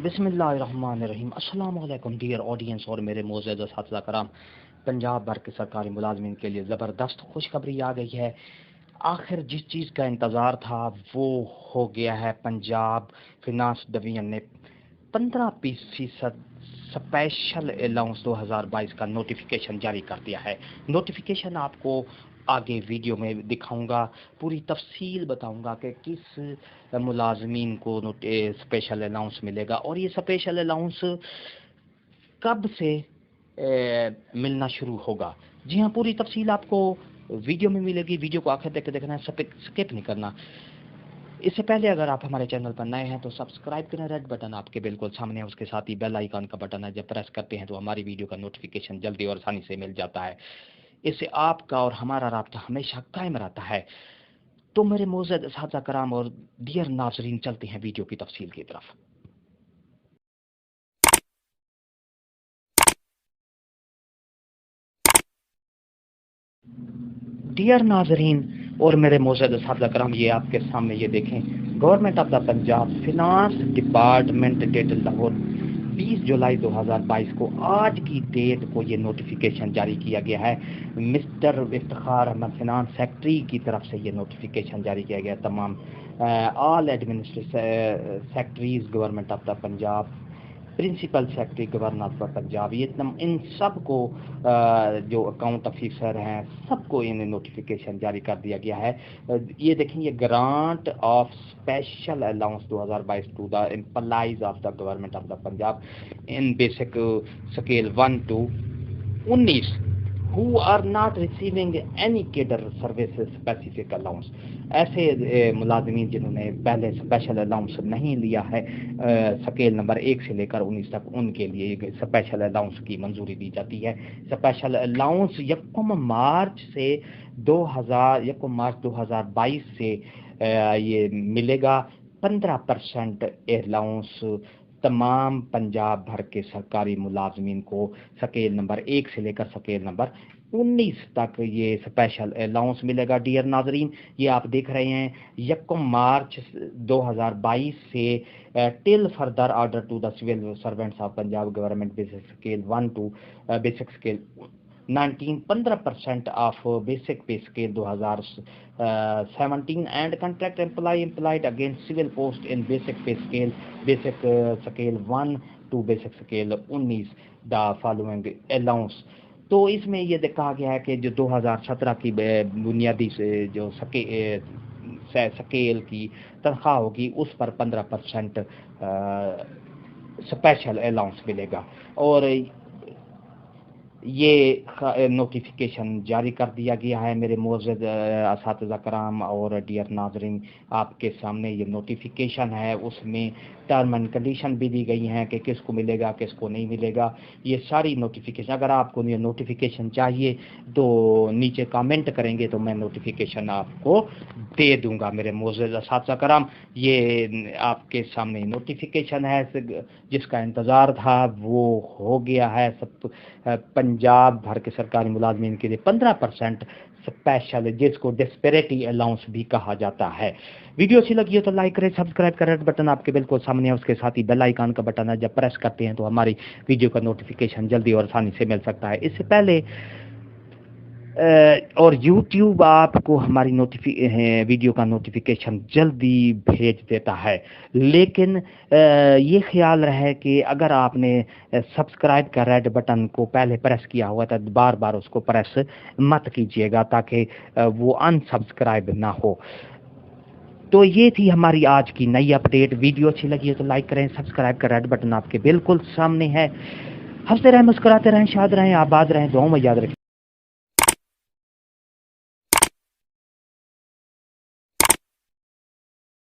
बिस्मिल्लाहिर्रहमानिर्रहीम। अस्सलाम वालेकुम डियर ऑडियंस और मेरे मोअज़्ज़ज़ असातिज़ा कराम। पंजाब भर के सरकारी मुलाजमीन के लिए ज़बरदस्त खुशखबरी आ गई है। आखिर जिस चीज़ का इंतज़ार था वो हो गया है। पंजाब फिनांस डिवीजन ने 15% स्पेशल अलाउंस 2022 का नोटिफिकेशन जारी कर दिया है। नोटिफिकेशन आपको आगे वीडियो में दिखाऊंगा, पूरी तफसील बताऊंगा कि किस मुलाजमीन को स्पेशल अलाउंस मिलेगा और ये स्पेशल अलाउंस कब से मिलना शुरू होगा। जी हाँ, पूरी तफसील आपको वीडियो में मिलेगी। वीडियो को आखिर तक देखना है, स्किप नहीं करना। इससे पहले अगर आप हमारे चैनल पर नए हैं तो सब्सक्राइब करें। रेड बटन आपके बिल्कुल सामने है, उसके साथ ही बेल आइकन का बटन है। जब प्रेस करते हैं तो हमारी वीडियो का नोटिफिकेशन जल्दी और आसानी से मिल जाता है। इससे आपका और हमारा राब्ता हमेशा कायम रहता है। तो मेरे मोअज़्ज़ज़ असातिज़ा कराम और डियर नाज़रीन, चलते हैं वीडियो की तफसील की तरफ। डियर नाज़रीन और मेरे मोअज़्ज़ज़ असातिज़ा कराम, ये आपके सामने ये देखें, government of the Punjab finance department dated Lahore 20 जुलाई 2022 को आज की डेट को ये नोटिफिकेशन जारी किया गया है। Mister Iftikhar Ahmed finance secretary की तरफ से ये नोटिफिकेशन जारी किया गया। तमाम all administrative secretaries government of the Punjab, principal secretary governor of Punjab, ये इन सब को जो अकाउंट ऑफिसर हैं सबको इन नोटिफिकेशन जारी कर दिया गया है। ये देखें, ये grant of special allowance 2022 to the employees of the government of the Punjab in basic scale 1 to 19 who are not receiving any cadre services specific allowance। ऐसे मुलाजमीन जिन्होंने पहले स्पेशल अलाउंस नहीं लिया है स्केल नंबर 1 से लेकर 19 तक, उनके लिए स्पेशल अलाउंस की मंजूरी दी जाती है। स्पेशल अलाउंस 1 मार्च 2022 से ये मिलेगा। 15% अलाउंस तमाम पंजाब भर के सरकारी मुलाजमीन को स्केल नंबर 1 से लेकर स्केल नंबर 19 तक ये स्पेशल अलाउंस मिलेगा। डियर नाजरीन, ये आप देख रहे हैं 1 मार्च 2022 से till further order to the civil servants of Punjab government basic scale 1 to basic scale 19 15% of basic pay scale 2017 and contract employed against civil post in basic pay scale scale 1 to basic scale 19 the following allowance. तो इसमें ये कहा गया है कि जो 2017 की बुनियादी जो स्केल की तनख्वाह होगी उस पर 15% स्पेशल अलाउंस मिलेगा। और ये नोटिफिकेशन जारी कर दिया गया है। मेरे मोअज़्ज़ज़ असातिज़ा कराम और डियर नाज़रीन, आपके सामने ये नोटिफिकेशन है, उसमें टर्म एंड कंडीशन भी दी गई हैं कि किसको मिलेगा किसको नहीं मिलेगा। ये सारी नोटिफिकेशन, अगर आपको ये नोटिफिकेशन चाहिए तो नीचे कमेंट करेंगे तो मैं नोटिफिकेशन आपको दे दूंगा। मेरे मोअज़्ज़ज़ असातिज़ा कराम, ये आपके सामने नोटिफिकेशन है जिसका इंतज़ार था वो हो गया है। सब पंजाब भर के सरकारी मुलाजमीन के लिए 15% स्पेशल, जिसको डिस्पेरिटी अलाउंस भी कहा जाता है। वीडियो अच्छी लगी हो तो लाइक करें, सब्सक्राइब करें। रेड बटन आपके बिल्कुल सामने है, उसके साथ ही बेल आइकन का बटन है। जब प्रेस करते हैं तो हमारी वीडियो का नोटिफिकेशन जल्दी और आसानी से मिल सकता है। इससे पहले और YouTube आपको हमारी वीडियो का नोटिफिकेशन जल्दी भेज देता है। लेकिन ये ख्याल रहे कि अगर आपने सब्सक्राइब का रेड बटन को पहले प्रेस किया हुआ था, बार बार उसको प्रेस मत कीजिएगा ताकि वो अनसब्सक्राइब ना हो। तो ये थी हमारी आज की नई अपडेट। वीडियो अच्छी लगी है तो लाइक करें, सब्सक्राइब का रेड बटन आपके बिल्कुल सामने है। हंसते रहें, मुस्कुराते रहें, शाद रहें, आबाद रहें, दुआओं में याद रखें।